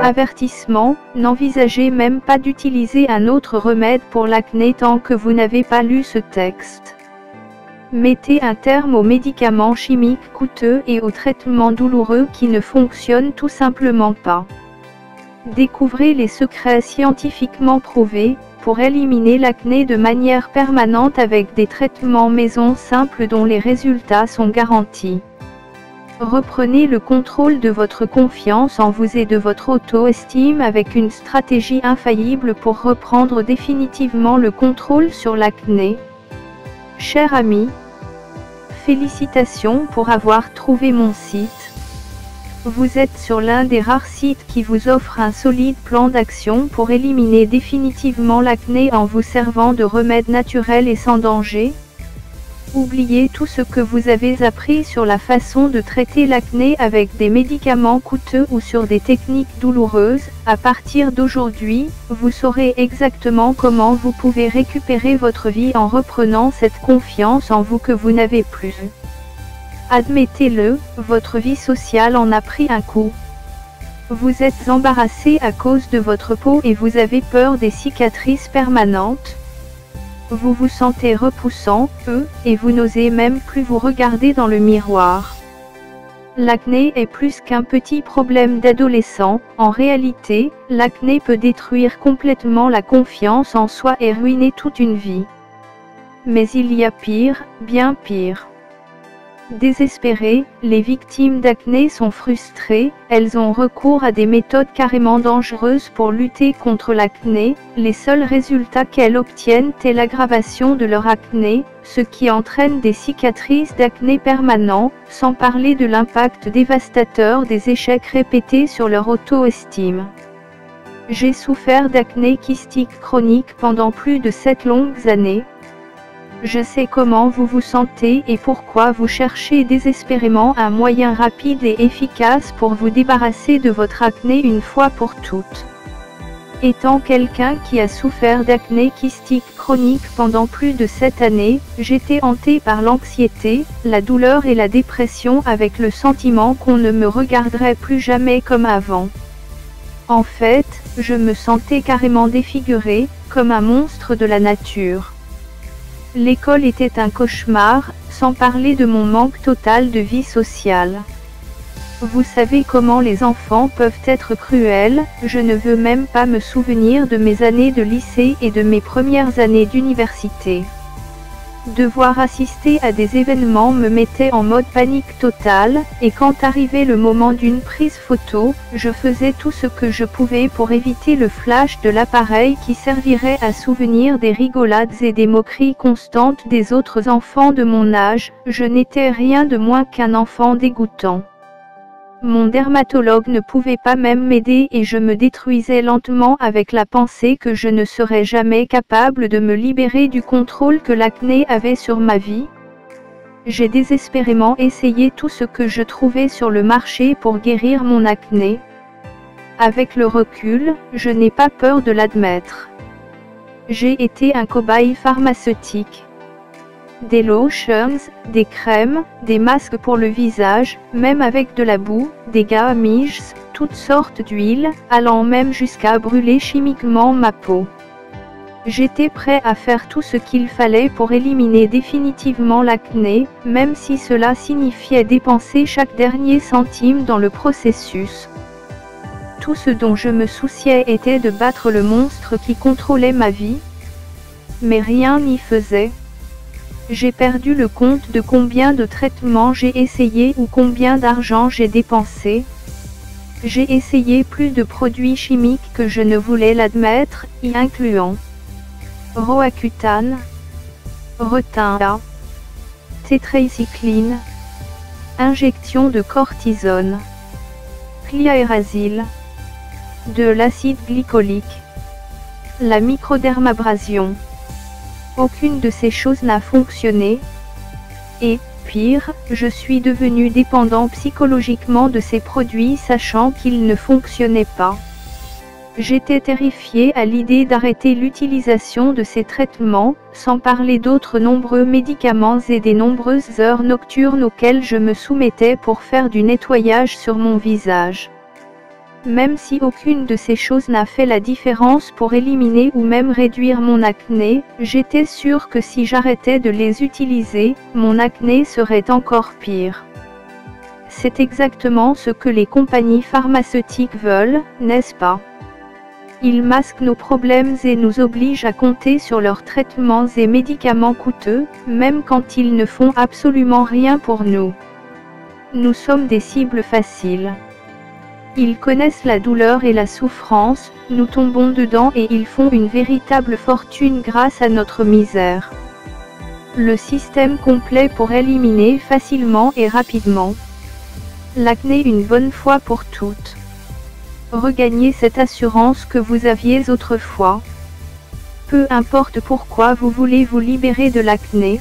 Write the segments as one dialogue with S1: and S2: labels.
S1: Avertissement, n'envisagez même pas d'utiliser un autre remède pour l'acné tant que vous n'avez pas lu ce texte. Mettez un terme aux médicaments chimiques coûteux et aux traitements douloureux qui ne fonctionnent tout simplement pas. Découvrez les secrets scientifiquement prouvés, pour éliminer l'acné de manière permanente avec des traitements maison simples dont les résultats sont garantis. Reprenez le contrôle de votre confiance en vous et de votre auto-estime avec une stratégie infaillible pour reprendre définitivement le contrôle sur l'acné. Cher ami, félicitations pour avoir trouvé mon site. Vous êtes sur l'un des rares sites qui vous offre un solide plan d'action pour éliminer définitivement l'acné en vous servant de remèdes naturels et sans danger. Oubliez tout ce que vous avez appris sur la façon de traiter l'acné avec des médicaments coûteux ou sur des techniques douloureuses. À partir d'aujourd'hui, vous saurez exactement comment vous pouvez récupérer votre vie en reprenant cette confiance en vous que vous n'avez plus. Admettez-le, votre vie sociale en a pris un coup. Vous êtes embarrassé à cause de votre peau et vous avez peur des cicatrices permanentes. Vous vous sentez repoussant, et vous n'osez même plus vous regarder dans le miroir. L'acné est plus qu'un petit problème d'adolescent. En réalité, l'acné peut détruire complètement la confiance en soi et ruiner toute une vie. Mais il y a pire, bien pire. Désespérées, les victimes d'acné sont frustrées, elles ont recours à des méthodes carrément dangereuses pour lutter contre l'acné. Les seuls résultats qu'elles obtiennent est l'aggravation de leur acné, ce qui entraîne des cicatrices d'acné permanents, sans parler de l'impact dévastateur des échecs répétés sur leur auto-estime. J'ai souffert d'acné kystique chronique pendant plus de 7 longues années. Je sais comment vous vous sentez et pourquoi vous cherchez désespérément un moyen rapide et efficace pour vous débarrasser de votre acné une fois pour toutes. Étant quelqu'un qui a souffert d'acné kystique chronique pendant plus de 7 années, j'étais hantée par l'anxiété, la douleur et la dépression avec le sentiment qu'on ne me regarderait plus jamais comme avant. En fait, je me sentais carrément défigurée, comme un monstre de la nature. L'école était un cauchemar, sans parler de mon manque total de vie sociale. Vous savez comment les enfants peuvent être cruels, je ne veux même pas me souvenir de mes années de lycée et de mes premières années d'université. Devoir assister à des événements me mettait en mode panique totale, et quand arrivait le moment d'une prise photo, je faisais tout ce que je pouvais pour éviter le flash de l'appareil qui servirait à souvenir des rigolades et des moqueries constantes des autres enfants de mon âge. Je n'étais rien de moins qu'un enfant dégoûtant. Mon dermatologue ne pouvait pas même m'aider et je me détruisais lentement avec la pensée que je ne serais jamais capable de me libérer du contrôle que l'acné avait sur ma vie. J'ai désespérément essayé tout ce que je trouvais sur le marché pour guérir mon acné. Avec le recul, je n'ai pas peur de l'admettre. J'ai été un cobaye pharmaceutique. Des lotions, des crèmes, des masques pour le visage, même avec de la boue, des gummies, toutes sortes d'huiles, allant même jusqu'à brûler chimiquement ma peau. J'étais prêt à faire tout ce qu'il fallait pour éliminer définitivement l'acné, même si cela signifiait dépenser chaque dernier centime dans le processus. Tout ce dont je me souciais était de battre le monstre qui contrôlait ma vie. Mais rien n'y faisait. J'ai perdu le compte de combien de traitements j'ai essayé ou combien d'argent j'ai dépensé. J'ai essayé plus de produits chimiques que je ne voulais l'admettre, y incluant Roaccutane, Retin-A, tétracycline, injection de cortisone, Pliaérazyle, de l'acide glycolique, la microdermabrasion. Aucune de ces choses n'a fonctionné. Et, pire, je suis devenu dépendant psychologiquement de ces produits sachant qu'ils ne fonctionnaient pas. J'étais terrifiée à l'idée d'arrêter l'utilisation de ces traitements, sans parler d'autres nombreux médicaments et des nombreuses heures nocturnes auxquelles je me soumettais pour faire du nettoyage sur mon visage. même si aucune de ces choses n'a fait la différence pour éliminer ou même réduire mon acné, j'étais sûre que si j'arrêtais de les utiliser, mon acné serait encore pire. C'est exactement ce que les compagnies pharmaceutiques veulent, n'est-ce pas? Ils masquent nos problèmes et nous obligent à compter sur leurs traitements et médicaments coûteux, même quand ils ne font absolument rien pour nous. Nous sommes des cibles faciles. Ils connaissent la douleur et la souffrance, nous tombons dedans et ils font une véritable fortune grâce à notre misère. Le système complet pour éliminer facilement et rapidement l'acné une bonne fois pour toutes. Regagnez cette assurance que vous aviez autrefois. Peu importe pourquoi vous voulez vous libérer de l'acné.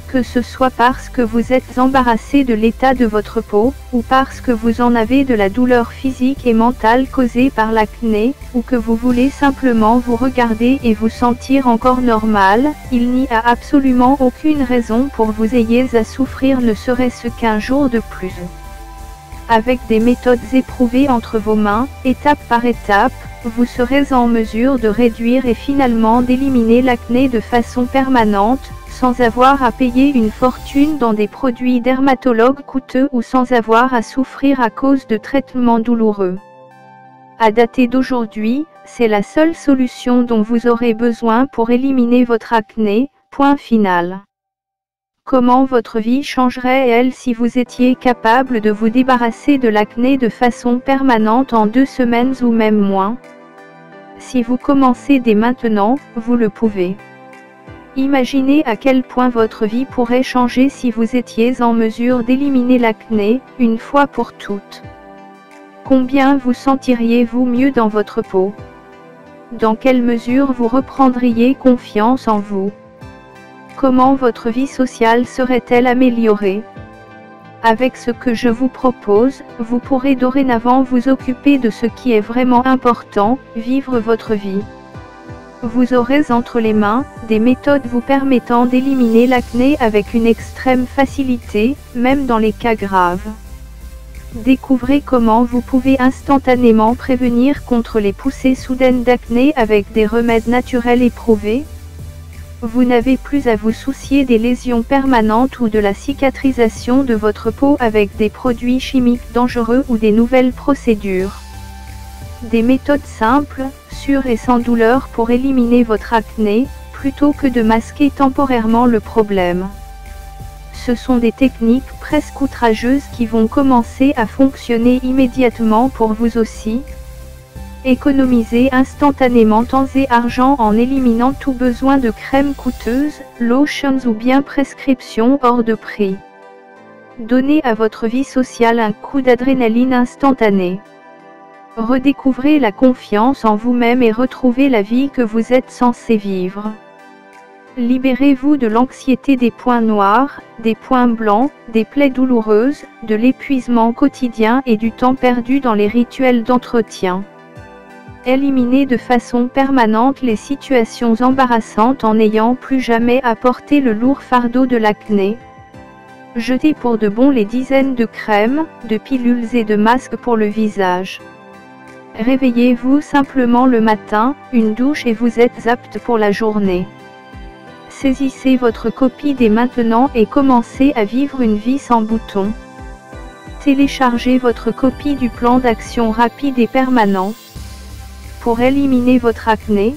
S1: Que ce soit parce que vous êtes embarrassé de l'état de votre peau, ou parce que vous en avez de la douleur physique et mentale causée par l'acné, ou que vous voulez simplement vous regarder et vous sentir encore normal, il n'y a absolument aucune raison pour vous ayez à souffrir ne serait-ce qu'un jour de plus. Avec des méthodes éprouvées entre vos mains, étape par étape, vous serez en mesure de réduire et finalement d'éliminer l'acné de façon permanente, sans avoir à payer une fortune dans des produits dermatologues coûteux ou sans avoir à souffrir à cause de traitements douloureux. À dater d'aujourd'hui, c'est la seule solution dont vous aurez besoin pour éliminer votre acné, point final. Comment votre vie changerait-elle si vous étiez capable de vous débarrasser de l'acné de façon permanente en 2 semaines ou même moins? Si vous commencez dès maintenant, vous le pouvez. Imaginez à quel point votre vie pourrait changer si vous étiez en mesure d'éliminer l'acné, une fois pour toutes. Combien vous sentiriez-vous mieux dans votre peau? Dans quelle mesure vous reprendriez confiance en vous? Comment votre vie sociale serait-elle améliorée? Avec ce que je vous propose, vous pourrez dorénavant vous occuper de ce qui est vraiment important, vivre votre vie. Vous aurez entre les mains des méthodes vous permettant d'éliminer l'acné avec une extrême facilité, même dans les cas graves. Découvrez comment vous pouvez instantanément prévenir contre les poussées soudaines d'acné avec des remèdes naturels éprouvés. Vous n'avez plus à vous soucier des lésions permanentes ou de la cicatrisation de votre peau avec des produits chimiques dangereux ou des nouvelles procédures. Des méthodes simples, sûres et sans douleur pour éliminer votre acné, plutôt que de masquer temporairement le problème. Ce sont des techniques presque outrageuses qui vont commencer à fonctionner immédiatement pour vous aussi. Économisez instantanément temps et argent en éliminant tout besoin de crèmes coûteuses, lotions ou bien prescriptions hors de prix. Donnez à votre vie sociale un coup d'adrénaline instantané. Redécouvrez la confiance en vous-même et retrouvez la vie que vous êtes censé vivre. Libérez-vous de l'anxiété des points noirs, des points blancs, des plaies douloureuses, de l'épuisement quotidien et du temps perdu dans les rituels d'entretien. Éliminez de façon permanente les situations embarrassantes en n'ayant plus jamais à porter le lourd fardeau de l'acné. Jetez pour de bon les dizaines de crèmes, de pilules et de masques pour le visage. Réveillez-vous simplement le matin, une douche et vous êtes apte pour la journée. Saisissez votre copie dès maintenant et commencez à vivre une vie sans boutons. Téléchargez votre copie du plan d'action rapide et permanent. Pour éliminer votre acné,